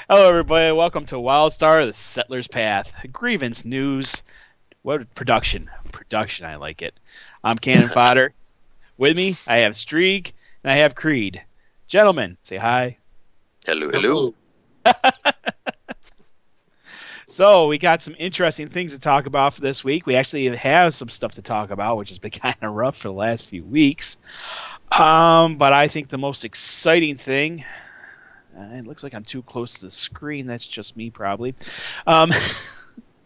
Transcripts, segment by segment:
Hello, everybody. Welcome to WildStar, the Settler's Path. Grievance news. What production? Production, I like it. I'm Cannon Fodder. With me, I have Streak and I have Creed. Gentlemen, say hi. Hello, hello. Hello. So, we got some interesting things to talk about for this week. We actually have some stuff to talk about, which has been kind of rough for the last few weeks. But I think the most exciting thing. It looks like I'm too close to the screen. That's just me, probably. Um,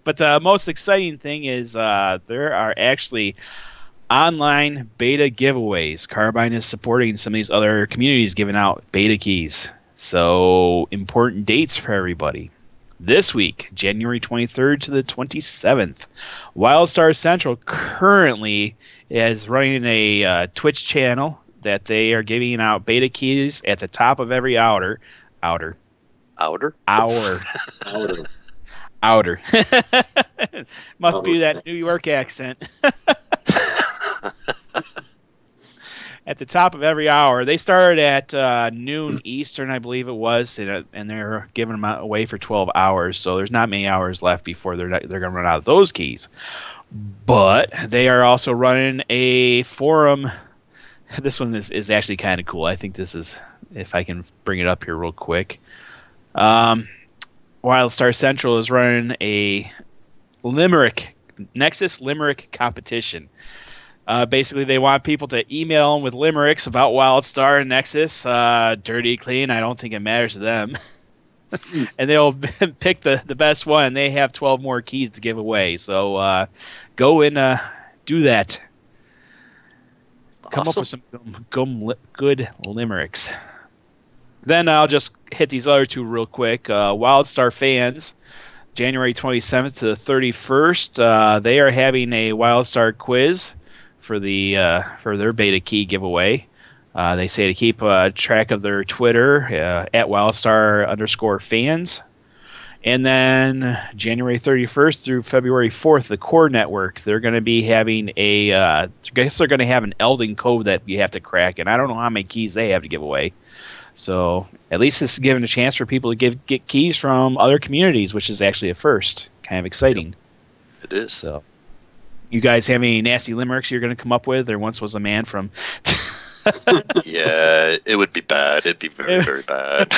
but the most exciting thing is there are actually online beta giveaways. Carbine is supporting some of these other communities giving out beta keys. So, important dates for everybody. This week, January 23rd to the 27th, WildStar Central currently is running a Twitch channel that they are giving out beta keys at the top of every outer. Outer? Hour. Outer. Outer. Must Outer be that space. New York accent. At the top of every hour. They started at noon Eastern, I believe it was, and they're giving them away for 12 hours. So there's not many hours left before they're going to run out of those keys. But they are also running a forum. This one is actually kind of cool. I think this is, if I can bring it up here real quick. WildStar Central is running a Nexus Limerick competition. Basically, they want people to email them with limericks about WildStar and Nexus. Dirty, clean, I don't think it matters to them. And they'll pick the best one. They have 12 more keys to give away. So go and do that. Come up with some good limericks. Then I'll just hit these other two real quick. WildStar fans, January 27th to the 31st, they are having a WildStar quiz for their beta key giveaway. They say to keep track of their Twitter at WildStar_fans. And then January 31st through February 4th, the Core Network, they're going to be having I guess they're going to have an Eldon code that you have to crack, and I don't know how many keys they have to give away. So at least this is giving a chance for people to get keys from other communities, which is actually a first. Kind of exciting. It is. So, you guys have any nasty limericks you're going to come up with? There once was a man from... Yeah, it would be bad. It'd be very, very bad.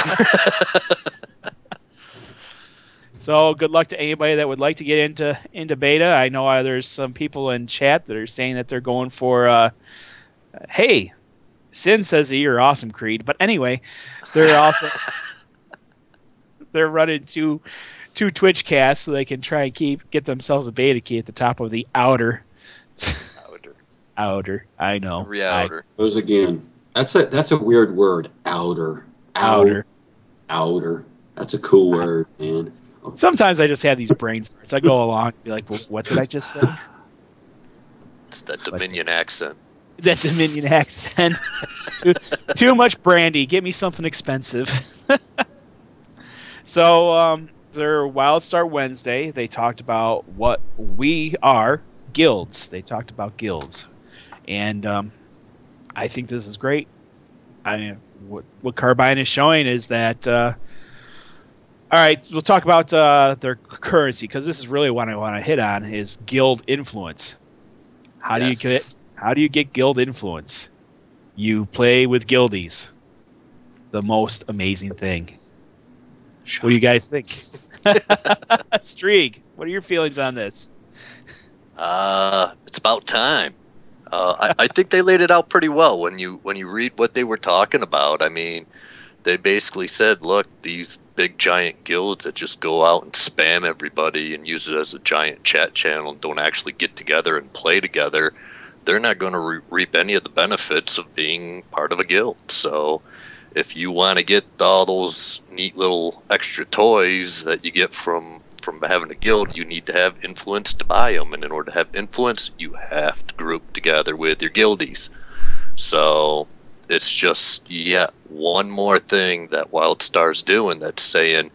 So good luck to anybody that would like to get into beta. I know there's some people in chat that are saying that they're going for, hey, Sin says that you're awesome, Creed. But anyway, they're also they're running two Twitch casts so they can try and get themselves a beta key at the top of the outer. Outer. I know. Every outer. Those again. That's a weird word. Outer. Outer. Outer. That's a cool word, man. Sometimes I just have these brain farts. I go along and be like, well, what did I just say? It's that Dominion accent. That Dominion accent. It's too much brandy. Get me something expensive. So, their WildStar Wednesday, they talked about what we are, guilds. They talked about guilds. And I think this is great. I mean, what Carbine is showing is that... all right, we'll talk about their currency, because this is really what I want to hit on, is guild influence. How do you get guild influence? You play with guildies. The most amazing thing. What do you guys think? Streak, what are your feelings on this? It's about time. I think they laid it out pretty well when you read what they were talking about. I mean, they basically said, look, these big giant guilds that just go out and spam everybody and use it as a giant chat channel and don't actually get together and play together, they're not going to reap any of the benefits of being part of a guild. So if you want to get all those neat little extra toys that you get from having a guild, you need to have influence to buy them. And in order to have influence, you have to group together with your guildies. So it's just yet one more thing that WildStar's doing that's saying,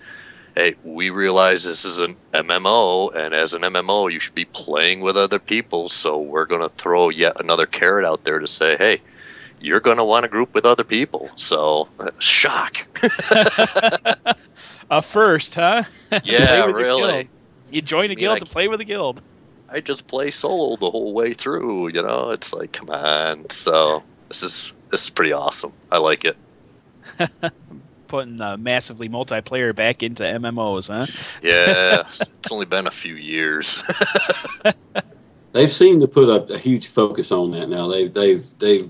hey, we realize this is an MMO, and as an MMO, you should be playing with other people, so we're going to throw yet another carrot out there to say, hey, you're going to want to group with other people. So, shock. A first, huh? Yeah, really. You join a guild to play with a guild. I just play solo the whole way through, you know. It's like, come on. So this is pretty awesome. I like it. Putting massively multiplayer back into MMOs, huh? Yeah, it's only been a few years. They've seemed to put a huge focus on that now. They've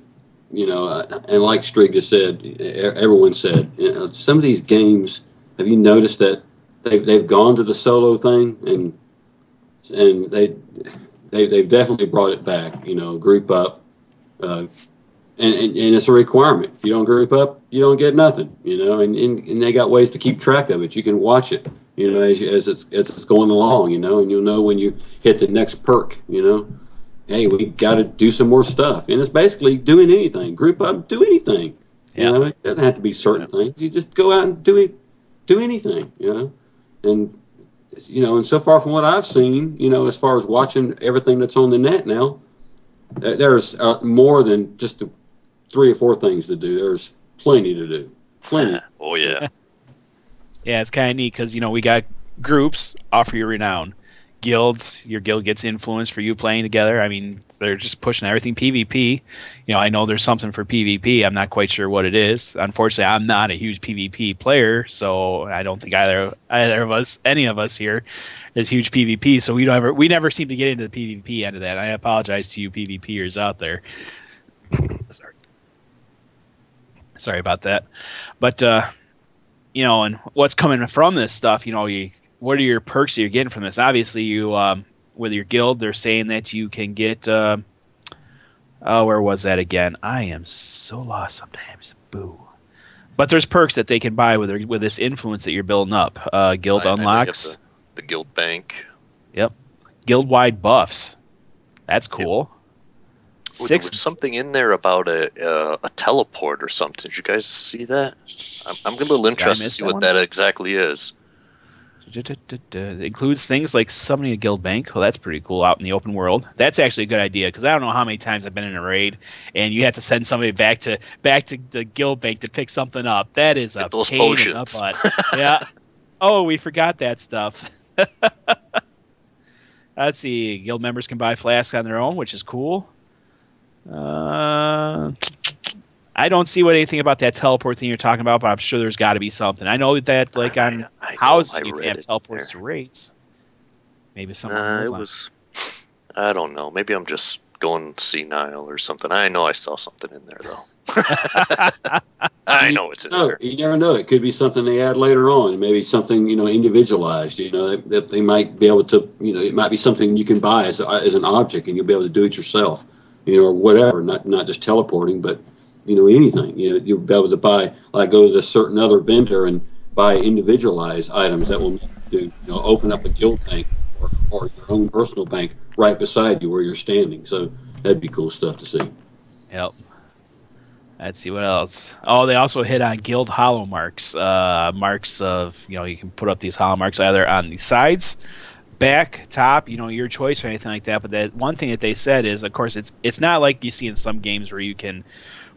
you know, and like Strigg just said, everyone said, you know, some of these games. Have you noticed that they've gone to the solo thing and they've definitely brought it back. You know, group up, and it's a requirement. If you don't group up, you don't get nothing. You know, and they got ways to keep track of it. You can watch it. You know, as it's going along. You know, and you'll know when you hit the next perk. You know, hey, we got to do some more stuff, and it's basically doing anything. Group up, do anything. You know, it doesn't have to be certain things. You just go out and do anything. You know, and you know, and so far from what I've seen, you know, as far as watching everything that's on the net now, there's more than just 3 or 4 things to do. There's plenty to do. Plenty. Oh, yeah. Yeah, it's kind of neat because, you know, we got groups, offer your renown. Guilds, your guild gets influence for you playing together. I mean, they're just pushing everything PvP. You know, I know there's something for PvP. I'm not quite sure what it is. Unfortunately, I'm not a huge PvP player, so I don't think either of us, any of us here, is huge PvP. So we never seem to get into the PvP end of that. I apologize to you PvPers out there. Sorry about that. But you know, and what's coming from this stuff, you know, what are your perks that you're getting from this? Obviously, you with your guild, they're saying that you can get. Where was that again? I am so lost sometimes. Boo. But there's perks that they can buy with this influence that you're building up. Guild unlocks. The guild bank. Yep. Guild-wide buffs. That's cool. Ooh, there was something in there about a teleport or something. Did you guys see that? I'm a little interested to see what that exactly is. It includes things like summoning a guild bank. Well, that's pretty cool out in the open world. That's actually a good idea because I don't know how many times I've been in a raid and you have to send somebody back to the guild bank to pick something up. That is a those pain potions. in the butt. Yeah. Oh, we forgot that stuff. Let's see. Guild members can buy flasks on their own, which is cool. I don't see anything about that teleport thing you're talking about, but I'm sure there's got to be something. I know that, like on housing, you can have teleports to raids. Maybe something. I don't know. Maybe I'm just going senile or something. I know I saw something in there though. I know it's in there. You never know. It could be something they add later on. Maybe something, you know, individualized. You know, that they might be able to. You know, it might be something you can buy as an object, and you'll be able to do it yourself. You know, or whatever. Not just teleporting, but you know, anything. You know, you'll be able to buy, like, go to a certain other vendor and buy individualized items that will do, you know, open up a guild bank or your own personal bank right beside you where you're standing. So that'd be cool stuff to see. Yep. Let's see what else. Oh, they also hit on guild hollow marks. Marks of, you know, you can put up these hollow marks either on the sides, back, top, you know, your choice or anything like that. But that one thing that they said is, of course, it's not like you see in some games where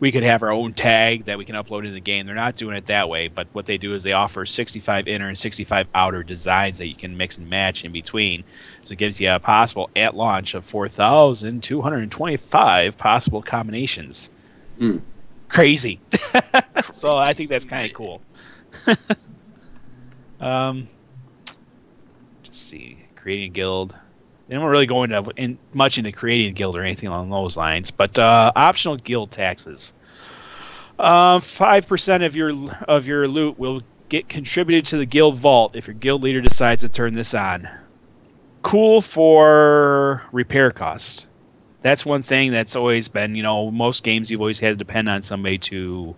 we could have our own tag that we can upload in the game. They're not doing it that way, but what they do is they offer 65 inner and 65 outer designs that you can mix and match in between. So it gives you a possible, at launch, of 4,225 possible combinations. Crazy. So I think that's kind of cool. Just see. Creating a guild. They don't really go much into creating a guild or anything along those lines, but optional guild taxes. 5% of your loot will get contributed to the guild vault if your guild leader decides to turn this on. Cool for repair costs. That's one thing that's always been, you know, most games you've always had to depend on somebody to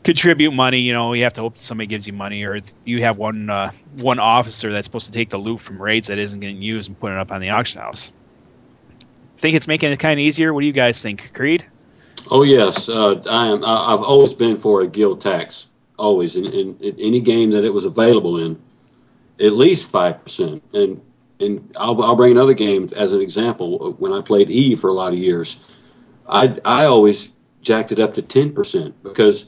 contribute money. You know, you have to hope that somebody gives you money, or you have one officer that's supposed to take the loot from raids that isn't getting used and put it up on the auction house. Think it's making it kind of easier? What do you guys think, Creed? Oh yes, I've always been for a guild tax. Always in any game that it was available in, at least 5%. And I'll bring another game as an example. When I played E for a lot of years, I always jacked it up to 10% because,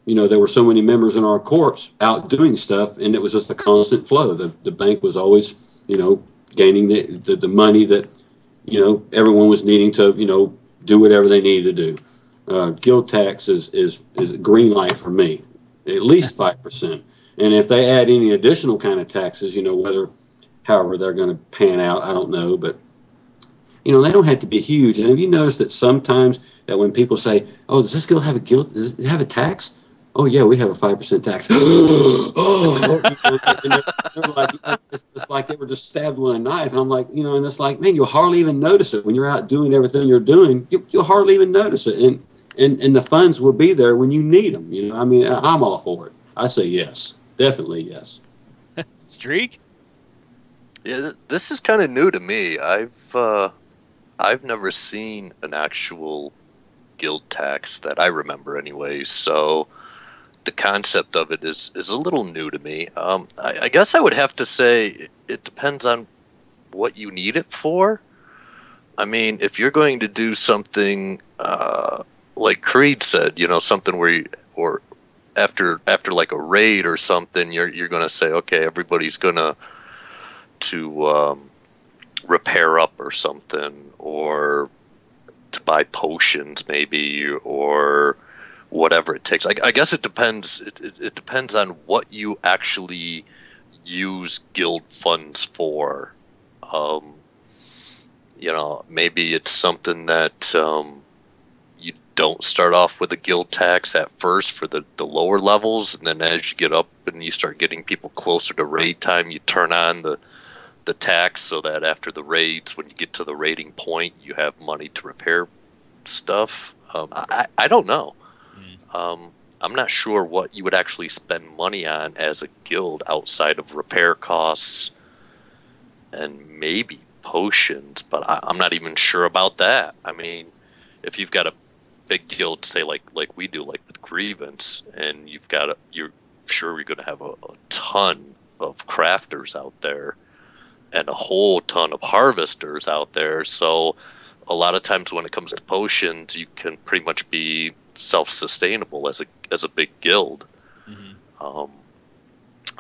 there were so many members in our corps out doing stuff, and it was just a constant flow. The bank was always, gaining the money that, everyone was needing to, do whatever they needed to do. Guild tax is a green light for me, at least 5%. And if they add any additional kind of taxes, however they're going to pan out, I don't know, but they don't have to be huge. And have you noticed that sometimes that when people say, "Oh, does this guild have a guild? Does it have a tax?" "Oh yeah, we have a 5% tax." Oh, and they're like, it's like they were just stabbed with a knife. And I'm like, and it's like, man, you'll hardly even notice it when you're out doing everything you're doing. You'll hardly even notice it, and the funds will be there when you need them. I mean, I'm all for it. I say yes, definitely yes. Streak? Yeah, this is kind of new to me. I've never seen an actual guild tax that I remember anyway, so the concept of it is a little new to me. I guess I would have to say it depends on what you need it for. I mean, if you're going to do something like Creed said, something where or after like a raid or something, you're going to say, okay, everybody's going to repair up or something, or to buy potions maybe, or whatever it takes. I guess it depends. It depends on what you actually use guild funds for. Maybe it's something that you don't start off with a guild tax at first for the lower levels, and then as you get up and you start getting people closer to raid time, you turn on the tax so that after the raids, when you get to the raiding point, you have money to repair stuff. I don't know. I'm not sure what you would actually spend money on as a guild outside of repair costs and maybe potions, but I'm not even sure about that. I mean, if you've got a big guild, say like we do, like with Grievance, and you're sure you're going to have a ton of crafters out there and a whole ton of harvesters out there. So a lot of times when it comes to potions, you can pretty much be self-sustainable as a big guild. Mm-hmm.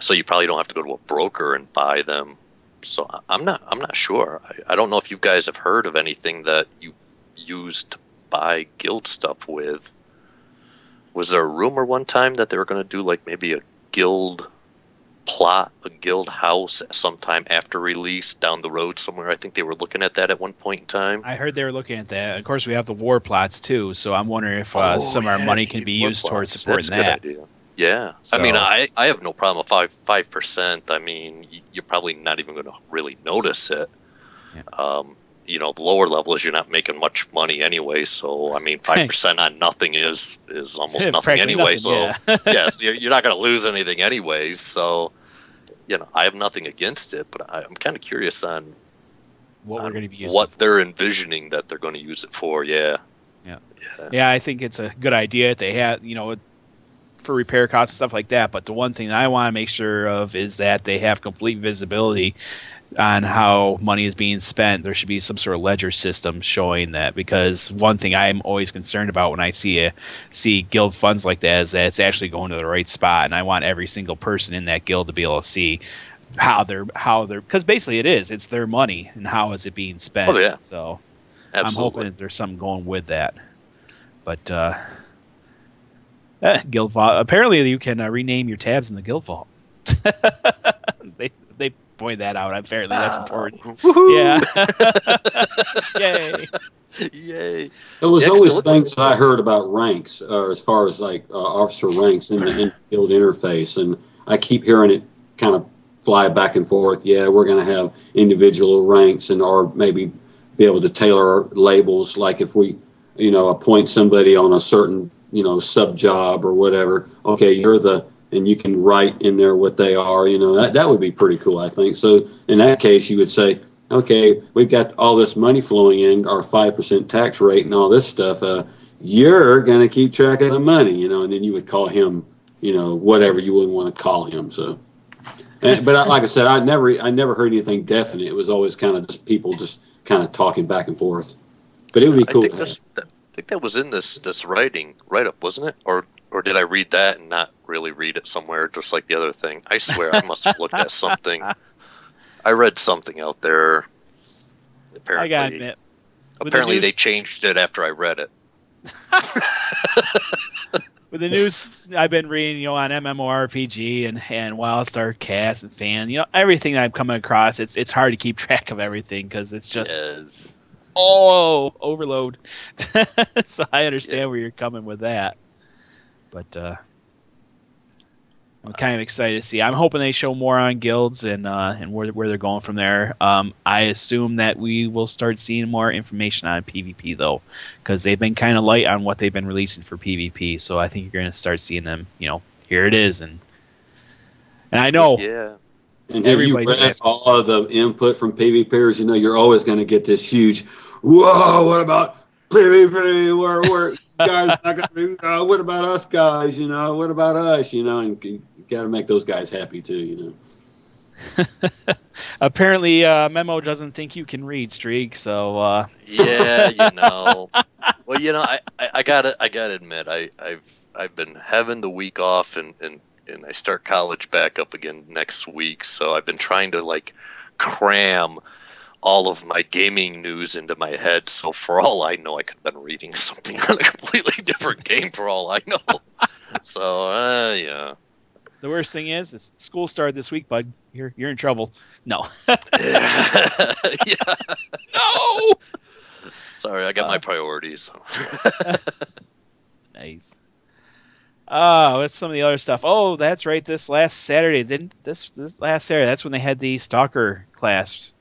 So you probably don't have to go to a broker and buy them. So I'm not sure. I don't know if you guys have heard of anything that you used to buy guild stuff with. Was there a rumor one time that they were going to do like maybe a guild plot, a guild house sometime after release down the road somewhere? I think they were looking at that at one point in time. I heard they were looking at that. Of course, we have the war plots too, so I'm wondering if some of our money can be used towards supporting that. Good idea. Yeah, so, I mean, I have no problem with 5%. I mean, you're probably not even going to really notice it. Yeah. The lower levels, you're not making much money anyway. So, I mean, 5% on nothing is almost nothing anyway. Nothing, so, yeah. yes, you're not going to lose anything anyway. So, I have nothing against it, but I'm kind of curious on what we're going to be using what they're envisioning that they're going to use it for. Yeah. Yeah, I think it's a good idea. They have, for repair costs and stuff like that. But the one thing that I want to make sure of is that they have complete visibility on how money is being spent. There should be some sort of ledger system showing that, because one thing I'm always concerned about when I see guild funds like that is that it's actually going to the right spot, and I want every single person in that guild to be able to see how they're because basically it's their money and how is it being spent. Oh yeah. So absolutely. I'm hoping that there's something going with that. But guild vault. Apparently, you can rename your tabs in the guild vault. They point that out. Apparently, that's important. Woohoo! Yeah. Yay! There was always things that I heard about ranks, as far as like officer ranks in the guild interface, and I keep hearing it kind of fly back and forth. Yeah, we're going to have individual ranks, or maybe be able to tailor labels, like if we, appoint somebody on a certain sub job or whatever. Okay, and you can write in there what they are. That would be pretty cool, I think. So in that case, you would say, okay, we've got all this money flowing in, our 5% tax rate and all this stuff. You're going to keep track of the money, and then you would call him, whatever you wouldn't want to call him. So, but like I said, I never heard anything definite. It was always kind of just people just kind of talking back and forth. But it would be cool. think that was in this write-up, wasn't it? Or did I read that and not really read it somewhere, just like the other thing? I swear I must have looked at something. I read something out there. Apparently, I gotta admit, apparently they changed it after I read it. With the news I've been reading, on MMORPG and WildStar cast and fan, everything that I'm coming across, it's hard to keep track of everything because it's just overload. So I understand where you're coming with that, but I'm kind of excited to see. I'm hoping they show more on guilds and where they're going from there. I assume that we will start seeing more information on PvP though, because they've been kind of light on what they've been releasing for PvP. So I think you're going to start seeing them. Here it is, and I know. Yeah. And have you read all of the input from PvPers? You're always going to get this huge, whoa, what about PvP? Where guys not gonna do, what about us guys? What about us? And you got to make those guys happy too. Apparently, Memo doesn't think you can read, Streak. So yeah, Well, I gotta admit, I've been having the week off, and I start college back up again next week. So I've been trying to cram all of my gaming news into my head. So for all I know, I could have been reading something on a completely different game for all I know. So yeah. The worst thing is school started this week, bud. You're in trouble. No. Yeah. No. Sorry, I got my priorities. Nice. What's some of the other stuff? Oh, that's right. This last Saturday, this last Saturday, that's when they had the Stalker class.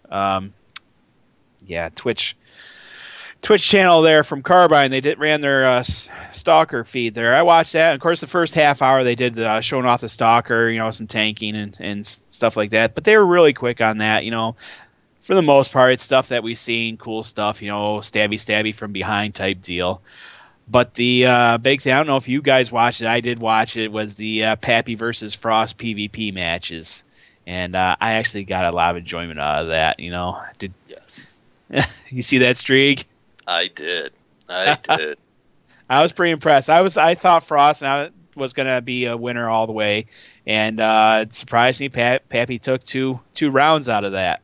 Twitch channel there from Carbine. They ran their Stalker feed there. I watched that. And of course, the first half hour they did showing off the Stalker, some tanking and stuff like that. But they were really quick on that. For the most part, it's stuff that we've seen, cool stuff. Stabby from behind type deal. But the big thing, I don't know if you guys watched it. I did watch it. Was the Pappy versus Frost PvP matches, and I actually got a lot of enjoyment out of that. Yes. You see that, Streak? I did. I was pretty impressed. I thought Frost was going to be a winner all the way, and it surprised me. Pappy took two rounds out of that.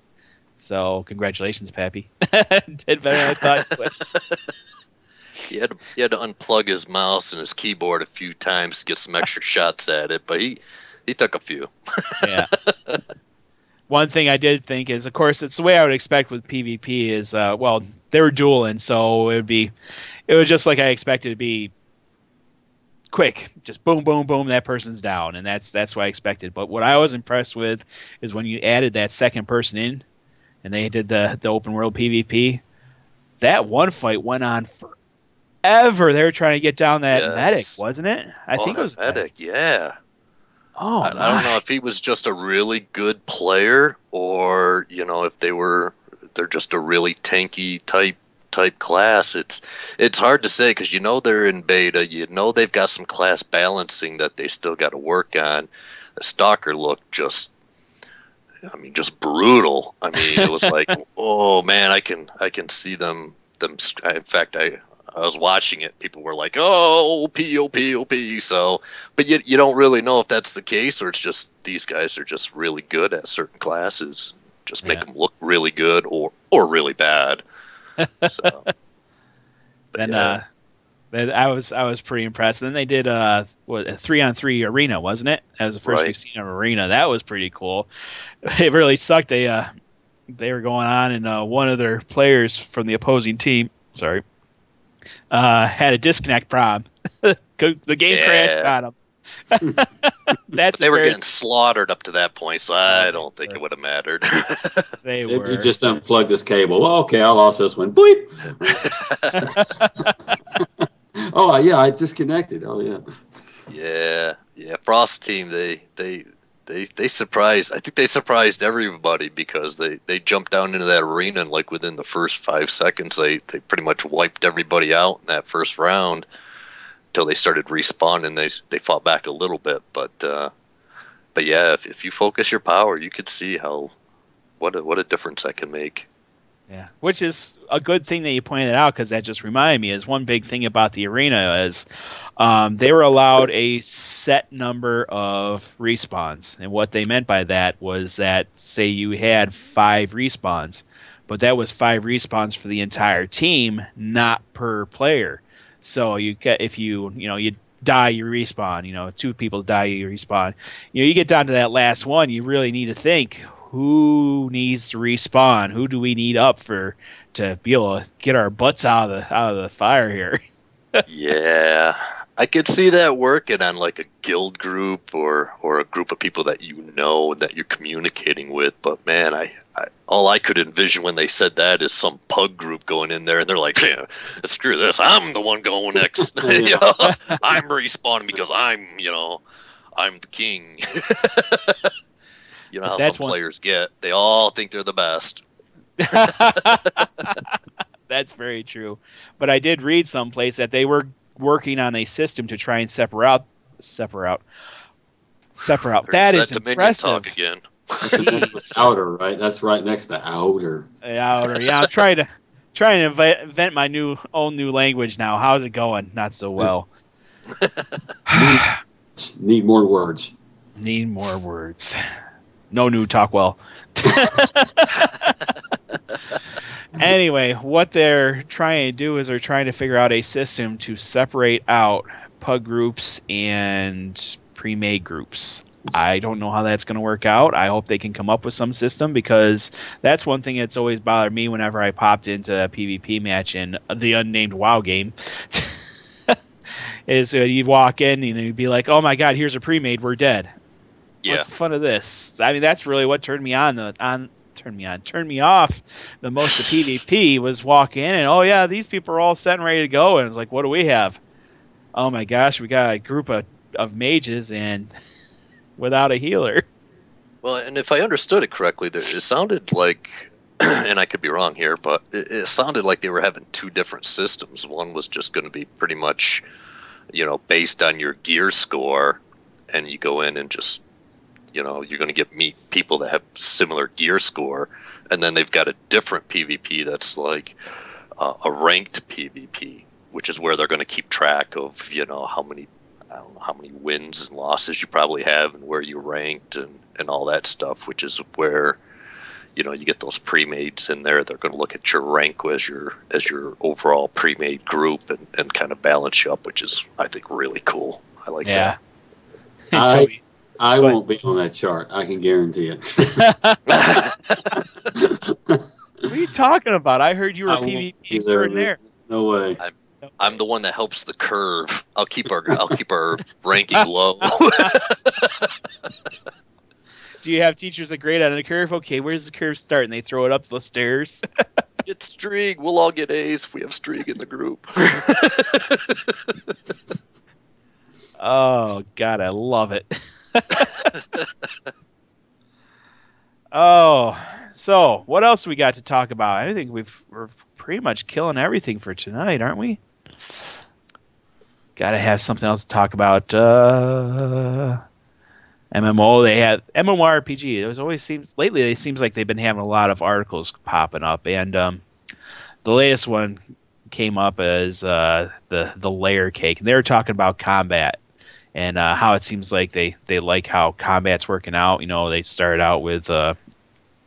So congratulations, Pappy. Did better than I thought you would. He had to unplug his mouse and his keyboard a few times to get some extra shots at it, but he took a few. Yeah. One thing I did think is, of course, it's the way I would expect with PvP is, they were dueling, so it was just like I expected to be quick, just boom, boom, boom, that person's down, and that's what I expected. But what I was impressed with is when you added that second person in, and they did the open world PvP, that one fight went on forever. They were trying to get down that medic, wasn't it? I think it was medic. Yeah. Oh, I don't know if he was just a really good player, or if they're just a really tanky type class. It's hard to say because they're in beta. They've got some class balancing that they still got to work on. The Stalker looked just brutal. It was like, oh man, I can see them. In fact, I was watching it. People were like, "Oh, OP." So, but you don't really know if that's the case, or it's just these guys are just really good at certain classes. Just make them look really good or really bad. So, I was pretty impressed. And then they did a 3-on-3 arena, wasn't it? That was the first we've seen of arena. That was pretty cool. It really sucked. They were going on, and one of their players from the opposing team, had a disconnect problem. The game crashed on him. They were getting slaughtered up to that point, so I don't think it would have mattered. They were. He just unplugged his cable. Well, okay, I lost this one. Bleep. Oh yeah, I disconnected. Oh yeah. Yeah. Frost team, they surprised. I think they surprised everybody because they jumped down into that arena and within the first 5 seconds they pretty much wiped everybody out in that first round until they started respawning. They fought back a little bit, but yeah, if you focus your power, you could see what a difference that can make. Yeah, which is a good thing that you pointed out, because that just reminded me is one big thing about the arena is they were allowed a set number of respawns. And what they meant by that was that, say you had 5 respawns, but that was 5 respawns for the entire team, not per player. So you get, if you die, you respawn. 2 people die, you respawn. You get down to that last one, you really need to think, who needs to respawn? Who do we need up to be able to get our butts out of the fire here? Yeah, I could see that working on like a guild group or a group of people that that you're communicating with. But man, I all I could envision when they said that is some pug group going in there and they're like, yeah, screw this, I'm the one going next. I'm respawning because I'm the king. You know how some players get. They all think they're the best. That's very true. But I did read someplace that they were working on a system to try and separate out. That is impressive. Talk again. Outer, right? That's right next to outer. Outer. Yeah, I'm trying to invent my own new language now. How's it going? Not so well. Need more words. Need more words. No new talk well. Anyway, what they're trying to do is they're trying to figure out a system to separate out pug groups and pre-made groups. I don't know how that's going to work out. I hope they can come up with some system, because that's one thing that's always bothered me whenever I popped into a PvP match in the unnamed WoW game. Is you'd walk in and you'd be like, oh my god, here's a pre-made, we're dead. Yeah. What's the fun of this? I mean, that's really what turned me off the most of PvP, was walking in and, oh yeah, these people are all set and ready to go, and it's like, what do we have? Oh my gosh, we got a group of mages and without a healer. Well, and if I understood it correctly, it sounded like, and I could be wrong here, but it sounded like they were having 2 different systems. One was just going to be pretty much, based on your gear score, and you go in and just, you're going to meet people that have similar gear score, and then they've got a different PvP that's like a ranked PvP, which is where they're going to keep track of, how many wins and losses you probably have and where you ranked and all that stuff, which is where, you get those pre-mades in there. They're going to look at your rank as your overall pre-made group and kind of balance you up, which is, I think, really cool. I like that. I won't be on that chart. I can guarantee it. What are you talking about? I heard you were a PvP extraordinaire. No way. I'm the one that helps the curve. I'll keep our ranking low. Do you have teachers that grade on the curve? Okay, where's the curve start? And they throw it up the stairs. It's Strig. We'll all get A's if we have Strig in the group. Oh God, I love it. Oh, so what else we got to talk about? I think we're pretty much killing everything for tonight, aren't we? Got to have something else to talk about. MMO. They had MMORPG. It seems like they've been having a lot of articles popping up, and the latest one came up as the layer cake, and they were talking about combat. And how it seems like they like how combat's working out. They started out with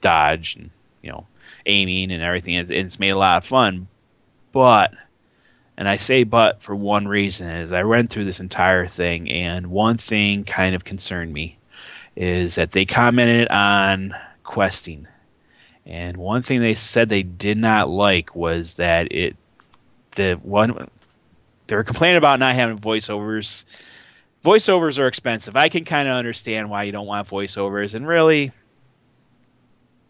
dodge and aiming and everything, and it's made a lot of fun. But, and I say but for one reason, is I went through this entire thing, and one thing kind of concerned me is that they commented on questing, and one thing they said they did not like was that they were complaining about not having voiceovers. Voiceovers are expensive. I can kind of understand why you don't want voiceovers, and really,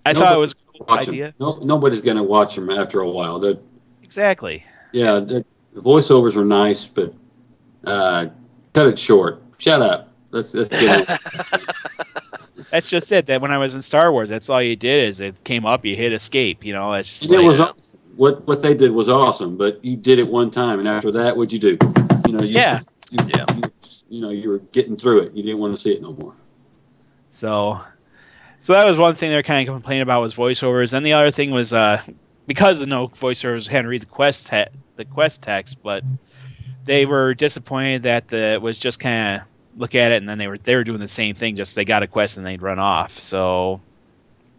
I thought it was a cool idea. Nobody's going to watch them after a while. Exactly. Yeah, the voiceovers are nice, but cut it short. Shut up. Let's get it. That's just it. That when I was in Star Wars, that's all you did is it came up, you hit escape. It's just was awesome. What they did was awesome, but you did it one time, and after that, what'd you do? You were getting through it. You didn't want to see it no more. So that was one thing they were kind of complaining about, was voiceovers. And the other thing was because the no voiceovers hadn't read the quest text, but they were disappointed that it was just kind of look at it, and then they were doing the same thing, just they got a quest and they'd run off. So,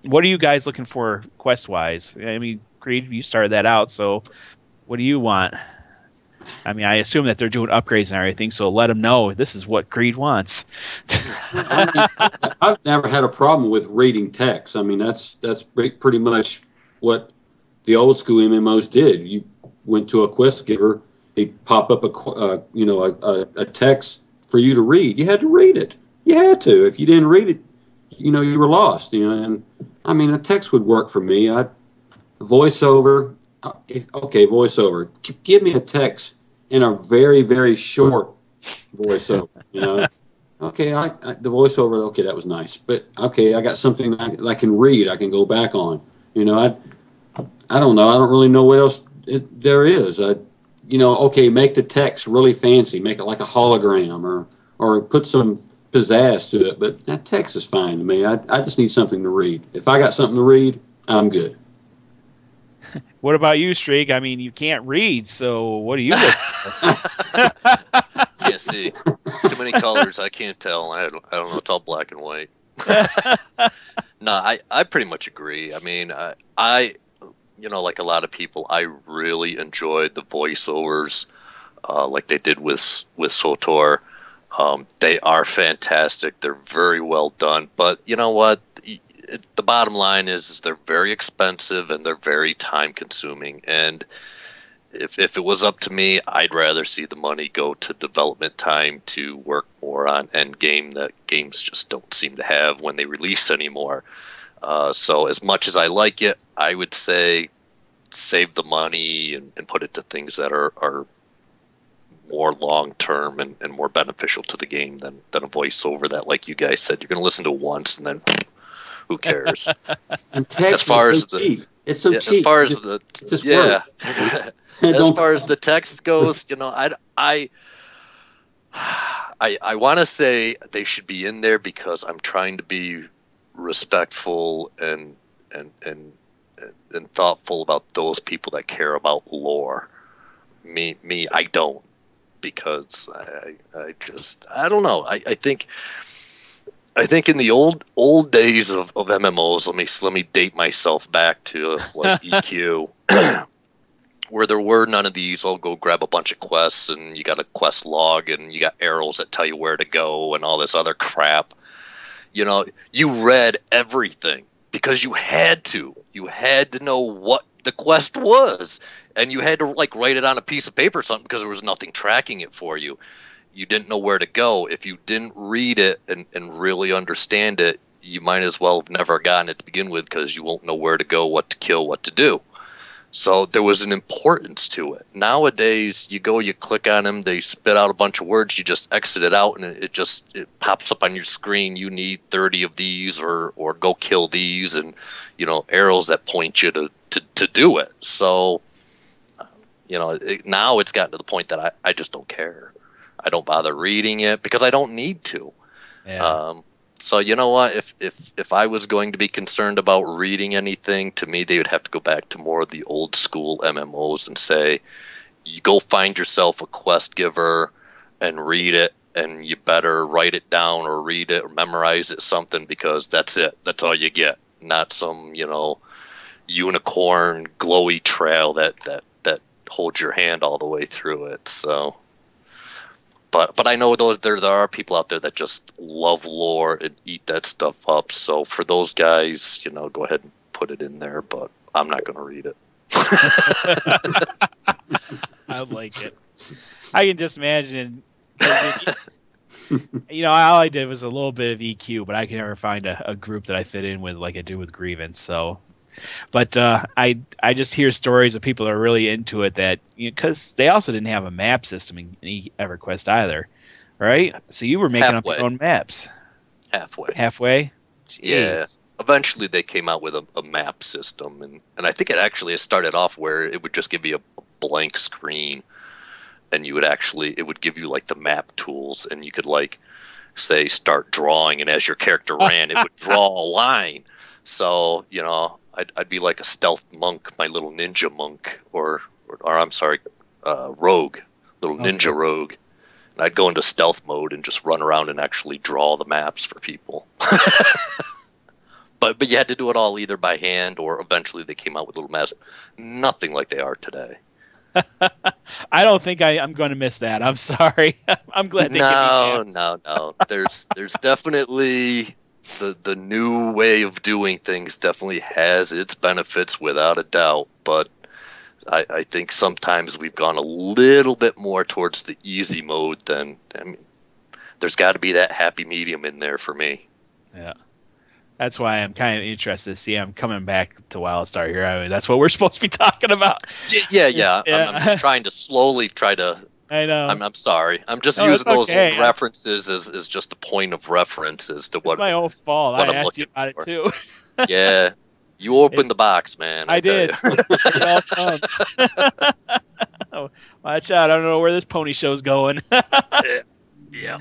what are you guys looking for quest wise? I mean, Creed, you started that out, so what do you want? I mean, I assume that they're doing upgrades and everything, so let them know this is what Creed wants. I've never had a problem with reading text. I mean, that's pretty much what the old school MMOs did. You went to a quest giver, he'd pop up a text for you to read. You had to read it. You had to. If you didn't read it, you were lost. And I mean, a text would work for me. Voiceover. Okay, voiceover. Give me a text in a very, very short voiceover. Okay, the voiceover. Okay, that was nice, but okay, I got something that I can read. I can go back on. I don't know. I don't really know what else there is. Okay, make the text really fancy. Make it like a hologram, or put some pizzazz to it. But that text is fine to me. I just need something to read. If I got something to read, I'm good. What about you, Streak? I mean, you can't read, so what do you look for? Can't see. Too many colors. I can't tell. I don't know. It's all black and white. No, I pretty much agree. I mean, I like a lot of people, I really enjoyed the voiceovers, like they did with SWTOR. They are fantastic. They're very well done. But you know what? The bottom line is they're very expensive and they're very time consuming. And if it was up to me, I'd rather see the money go to development time to work more on end game that games just don't seem to have when they release anymore. So as much as I like it, I would say save the money and put it to things that are more long term and more beneficial to the game than a voiceover that, like you guys said, you're going to listen to once and then who cares? And text is so cheap. It's so cheap. As far as as far as the text goes, I want to say they should be in there because I'm trying to be respectful and thoughtful about those people that care about lore. Me, I don't, because I don't know. I think in the old days of MMOs, let me date myself back to like EQ, where there were none of these. I'll go grab a bunch of quests, and you got a quest log, and you got arrows that tell you where to go, and all this other crap. You read everything because you had to. You had to know what the quest was, and you had to write it on a piece of paper or something because there was nothing tracking it for you. You didn't know where to go. If you didn't read it and really understand it, you might as well have never gotten it to begin with because you won't know where to go, what to kill, what to do. So there was an importance to it. Nowadays, you click on them, they spit out a bunch of words, you just exit it out, and it pops up on your screen. You need 30 of these, or go kill these, and arrows that point you to do it. So now it's gotten to the point that I just don't care. I don't bother reading it because I don't need to. Yeah. So you know what? If I was going to be concerned about reading anything, to me they would have to go back to more of the old school MMOs and say, you go find yourself a quest giver and read it, and you better write it down or read it or memorize it something, because that's it. That's all you get. Not some unicorn glowy trail that holds your hand all the way through it. So. But I know there are people out there that just love lore and eat that stuff up. So for those guys, go ahead and put it in there. But I'm not going to read it. I like it. I can just imagine. All I did was a little bit of EQ, but I can never find a group that I fit in with like I do with Grievance. So. But I just hear stories of people that are really into it, that because they also didn't have a map system in EverQuest either, right? So you were making up your own maps. Halfway? Jeez. Yeah. Eventually they came out with a map system, and I think it started off where it would just give you a blank screen, and it would give you like the map tools, and you could say start drawing, and as your character ran, it would draw a line. So, I'd be like a stealth monk, my little ninja monk, or I'm sorry, rogue, little ninja rogue. And I'd go into stealth mode and just run around and actually draw the maps for people. But you had to do it all either by hand or eventually they came out with little maps. Nothing like they are today. I don't think I'm going to miss that. I'm sorry. I'm glad they give me maps. No. There's definitely the new way of doing things definitely has its benefits without a doubt. But I think sometimes we've gone a little bit more towards the easy mode than, I mean, there's got to be that happy medium in there for me. Yeah. That's why I'm kind of interested to see I'm coming back to WildStar here. I mean, that's what we're supposed to be talking about. Yeah. I'm trying to slowly I know. I'm sorry. I'm just using those references as just a point of reference as to what. It's my own fault. I asked you about it too. Yeah. You opened the box, man. I did. It all comes. Watch out. I don't know where this pony show's going. Yeah.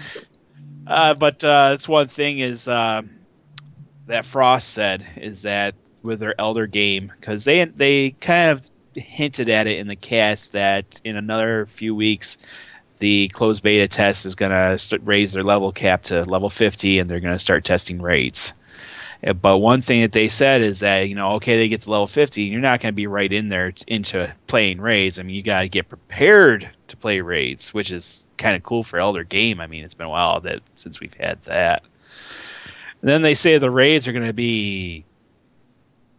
But that's one thing is that Frost said is that with their Elder game, because they kind of hinted at it in the cast that in another few weeks the closed beta test is going to raise their level cap to level 50 and they're going to start testing raids. But one thing that they said is that, okay, they get to level 50, you're not going to be right in there into playing raids. I mean, you got to get prepared to play raids, which is kind of cool for Elder game. I mean, it's been a while since we've had that. And then they say the raids are going to be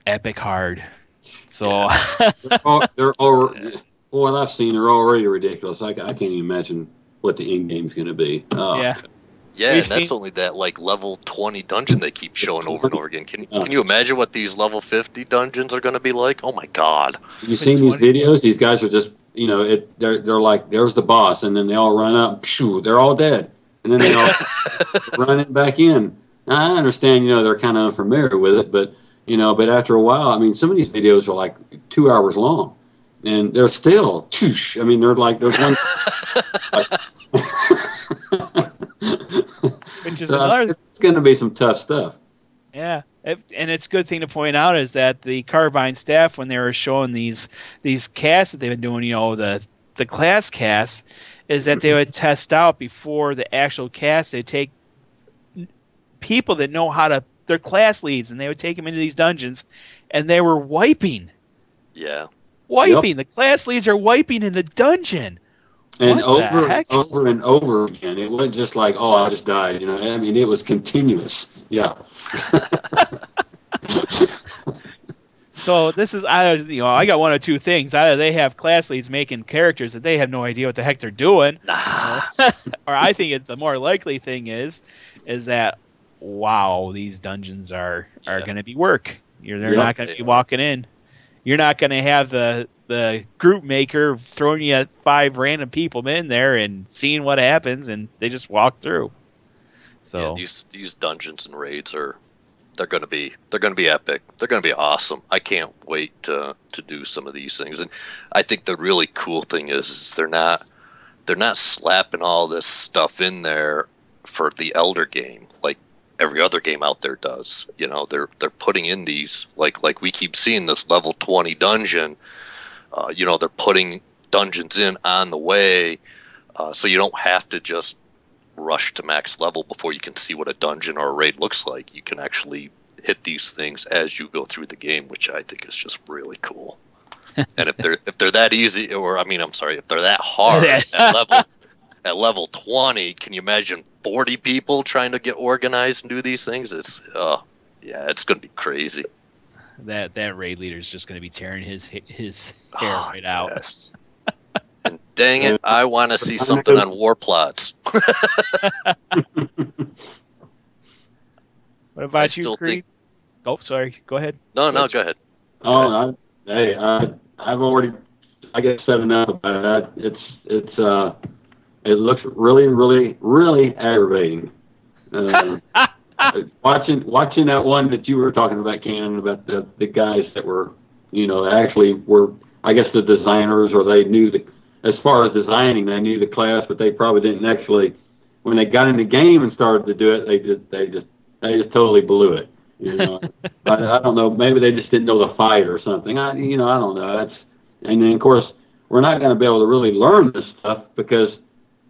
epic hard. So they're already, what I've seen, they're already ridiculous. I can't even imagine what the end game's going to be. Yeah. Yeah, and that's only that level 20 dungeon they keep showing over and over again. Can you imagine what these level 50 dungeons are going to be like? Oh my God! Have you seen these videos? These guys are just they're like, there's the boss, and then they all run up, shoo, they're all dead, and then they all running back in. Now, I understand, they're kind of unfamiliar with it, but after a while, I mean, some of these videos are like 2 hours long, and they're still, I mean, they're like, there's one. Which is another. It's going to be some tough stuff. Yeah, and it's a good thing to point out is that the Carbine staff, when they were showing these casts that they've been doing, the class casts, is that they would test out before the actual cast. They'd take people that know they're class leads, and they would take them into these dungeons, and they were wiping. Yeah. Wiping. Yep. The class leads are wiping in the dungeon. And over and over again. It wasn't just like, oh, I just died. I mean, it was continuous. Yeah. So this is, I got one of two things. Either they have class leads making characters that they have no idea what the heck they're doing, or I think the more likely thing is that, wow, these dungeons are going to be work. They're not going to be walking in. You're not going to have the group maker throwing you 5 random people in there and seeing what happens, and they just walk through. So these dungeons and raids they're going to be epic. They're going to be awesome. I can't wait to do some of these things. And I think the really cool thing is they're not slapping all this stuff in there for the Elder game like every other game out there does. They're putting in these like we keep seeing this level 20 dungeon. They're putting dungeons in on the way, so you don't have to just rush to max level before you can see what a dungeon or a raid looks like. You can actually hit these things as you go through the game, which I think is just really cool. And if they're that easy, if they're that hard at level 20, can you imagine 40 people trying to get organized and do these things? It's it's going to be crazy. That raid leader is just going to be tearing his hair right out. Yes. And dang it, I want to see something on war plots. What about you, Creed? Oh, sorry. Go ahead. No, go ahead. Oh, I've already, I guess, said enough about it. It looks really, really, really aggravating. Watching that one that you were talking about, Cannon, about the guys that were, actually were, I guess, the designers, or they knew as far as designing, they knew the class, but they probably didn't actually, when they got in the game and started to do it, they just totally blew it. You know, I don't know. Maybe they just didn't know the fight or something. I don't know. And then of course we're not going to be able to really learn this stuff because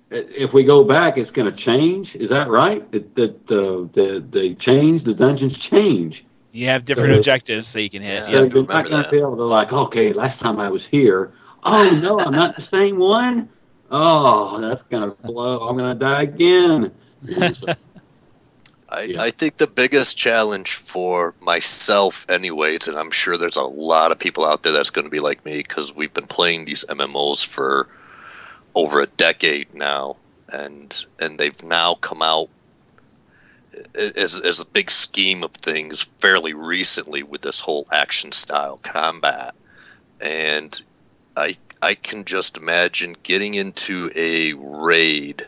if we go back, it's going to change. Is that right? They change. The dungeons change. You have different objectives that you can hit. Yeah, So you're not going to be able to like, okay, last time I was here. Oh no, I'm not the same one. Oh, that's going to blow. I'm going to die again. I think the biggest challenge for myself anyways, and I'm sure there's a lot of people out there that's going to be like me because we've been playing these MMOs for over a decade now, and they've now come out as a big scheme of things fairly recently with this whole action style combat. And I can just imagine getting into a raid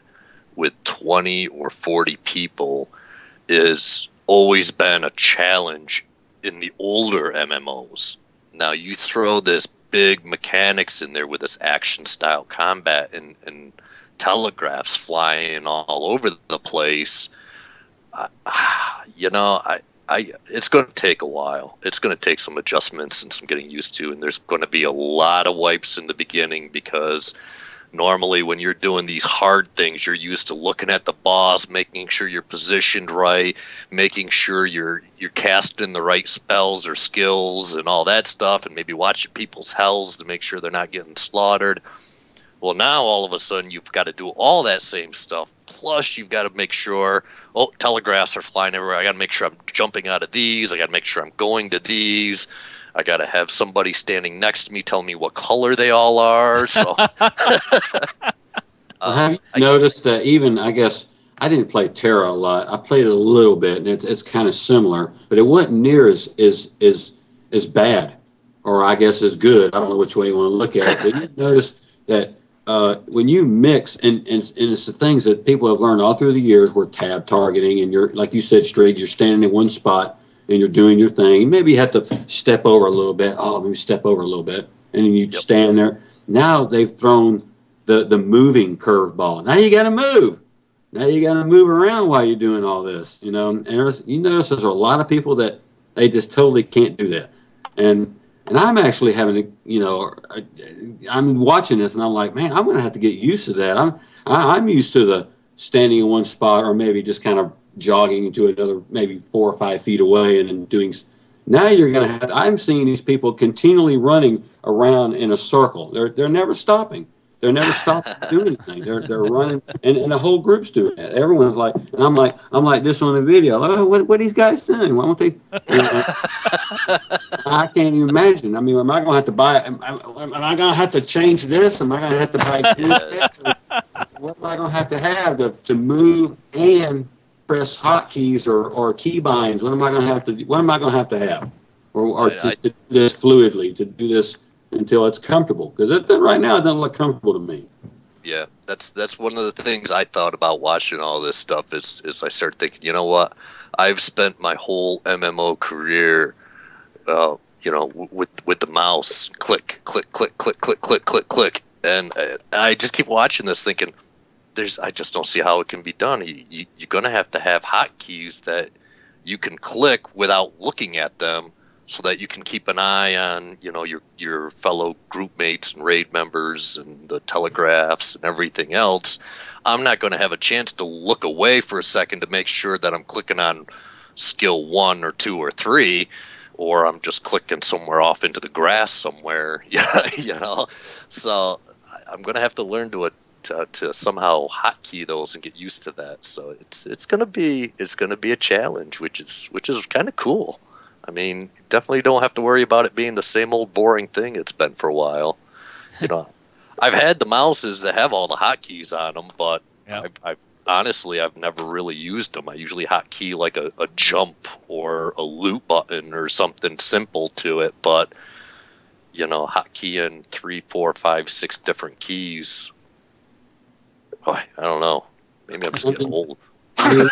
with 20 or 40 people is always been a challenge in the older MMOs. Now you throw this big mechanics in there with this action style combat and telegraphs flying all over the place. It's going to take a while. It's going to take some adjustments and some getting used to, and there's going to be a lot of wipes in the beginning because normally when you're doing these hard things, you're used to looking at the boss, making sure you're positioned right, making sure you're casting the right spells or skills and all that stuff, and maybe watching people's health to make sure they're not getting slaughtered. Well, now all of a sudden you've got to do all that same stuff. Plus, you've got to make sure, telegraphs are flying everywhere. I got to make sure I'm jumping out of these. I got to make sure I'm going to these. I got to have somebody standing next to me tell me what color they all are. So, have you noticed that even, I guess, I didn't play Terra a lot. I played it a little bit, and it's kind of similar, but it wasn't near as bad, or I guess as good. I don't know which way you want to look at it. But you notice that when you mix, and it's the things that people have learned all through the years, where tab targeting, and you're, like you said, Straight, you're standing in one spot, and you're doing your thing. Maybe you have to step over a little bit. Oh, maybe step over a little bit. And then you stand there. Now they've thrown the moving curveball. Now you got to move. Now you got to move around while you're doing all this. You know, and you notice there's a lot of people that they just totally can't do that. And I'm actually having I'm watching this and I'm like, man, I'm going to have to get used to that. I'm used to the standing in one spot or maybe just kind of jogging to another, maybe 4 or 5 feet away, and then doing. Now you're going to have. I'm seeing these people continually running around in a circle. They're never stopping. They're never stopping to do anything. They're running, and the whole group's doing that. Everyone's like, and I'm like this on the video. Oh, what are these guys doing? Why won't they? I can't even imagine. I mean, am I going to have to buy? Am I going to have to change this? Am I going to have to buy this? What am I going to have to move and press hotkeys or key binds? What am I going to have to have? Or to do this fluidly, to do this until it's comfortable? Because right now it doesn't look comfortable to me. Yeah, that's one of the things I thought about watching all this stuff is I start thinking, you know what? I've spent my whole MMO career, with the mouse, click, click, click, click, click, click, click, click, and I just keep watching this thinking, I just don't see how it can be done. You're going to have hotkeys that you can click without looking at them, so that you can keep an eye on, your fellow group mates and raid members and the telegraphs and everything else. I'm not going to have a chance to look away for a second to make sure that I'm clicking on skill 1 or 2 or 3, or I'm just clicking somewhere off into the grass somewhere. So I'm going to have to learn to somehow hotkey those and get used to that. So it's going to be a challenge, which is kind of cool. I mean, you definitely don't have to worry about it being the same old boring thing it's been for a while. I've had the mouses that have all the hotkeys on them, but I've honestly never really used them. I usually hotkey like a jump or a loot button or something simple to it, but hotkeying 3, 4, 5, 6 different keys. I don't know. Maybe I'm just getting old. Look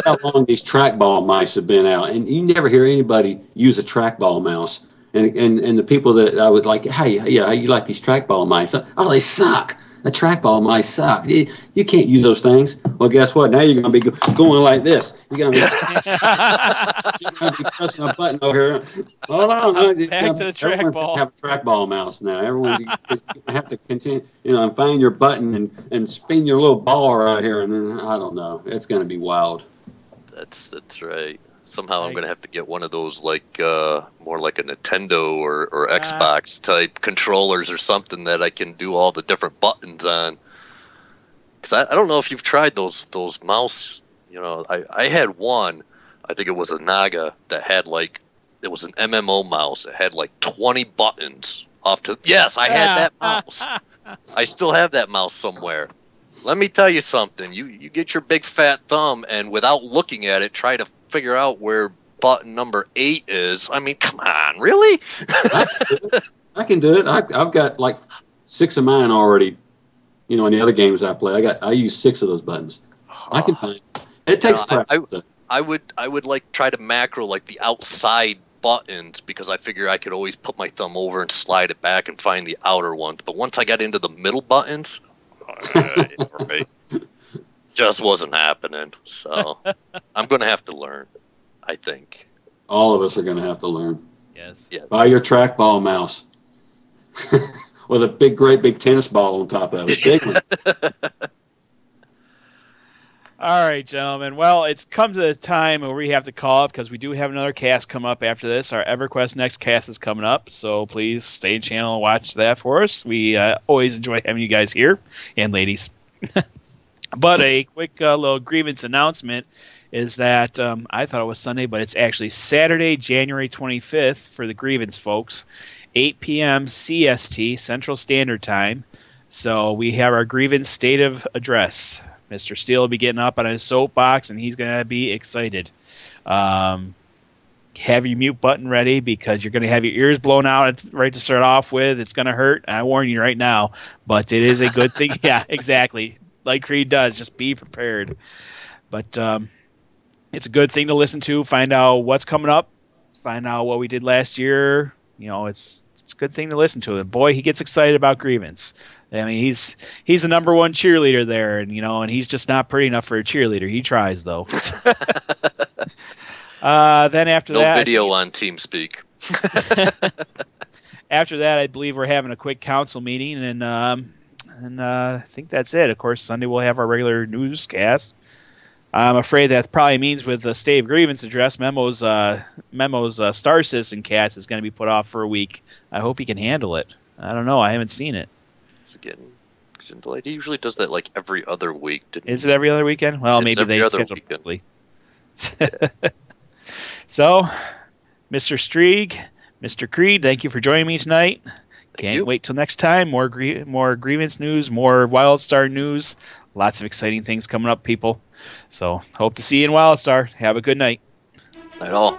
how long these trackball mice have been out, and you never hear anybody use a trackball mouse. And the people that I was like, hey, yeah, you like these trackball mice? Oh, they suck. a trackball might suck. You can't use those things. Well, guess what? Now you're going to be going like this. You're going to be pressing a button over here. Hold on. Back to the trackball. Have a trackball mouse now. Everyone have to continue, and find your button and spin your little ball right here. And then, I don't know. It's going to be wild. That's right. Somehow I'm going to have to get one of those more like a Nintendo or Xbox type controllers or something that I can do all the different buttons on. Because I don't know if you've tried those mouse. I had one. I think it was a Naga that had it was an MMO mouse. It had 20 buttons off to. Yes, I had that mouse. I still have that mouse somewhere. Let me tell you something. You get your big fat thumb and without looking at it, try to figure out where button number 8 is. I mean, come on, really? I can do it. I've got 6 of mine already. In the other games I play, I use 6 of those buttons. I can find it. It takes practice. I would try to macro the outside buttons because I figure I could always put my thumb over and slide it back and find the outer ones. But once I got into the middle buttons, just wasn't happening. So I'm going to have to learn, I think. All of us are going to have to learn. Yes. Buy your trackball mouse with a great big tennis ball on top of it. Big one. All right, gentlemen. Well, it's come to the time where we have to call up because we do have another cast come up after this. Our EverQuest next cast is coming up, so please stay in channel and watch that for us. We always enjoy having you guys here, and ladies. But a quick little grievance announcement is that I thought it was Sunday, but it's actually Saturday, January 25th for the grievance folks, 8 p.m. CST, Central Standard Time. So we have our grievance state of address. Mr. Steele will be getting up on his soapbox, and he's going to be excited. Have your mute button ready because you're going to have your ears blown out right to start off with. It's going to hurt. I warn you right now, but it is a good thing. Yeah, exactly. Like Creed does, just be prepared. But it's a good thing to listen to, find out what's coming up, find out what we did last year. It's a good thing to listen to. And boy, he gets excited about grievance. I mean, he's the number one cheerleader there, and he's just not pretty enough for a cheerleader. He tries though. Then after that, no video on TeamSpeak. After that, I believe we're having a quick council meeting, and I think that's it. Of course, Sunday we'll have our regular newscast. I'm afraid that probably means with the State of Grievance address, Memo's Star Citizen cast is going to be put off for a week. I hope he can handle it. I don't know. I haven't seen it. He usually does that every other week. Is it every other weekend? Well, maybe they schedule quickly. So, Mr. Strieg, Mr. Creed, thank you for joining me tonight. Can't wait till next time. More grievance news, more WildStar news. Lots of exciting things coming up, people. So, hope to see you in WildStar. Have a good night. Night all.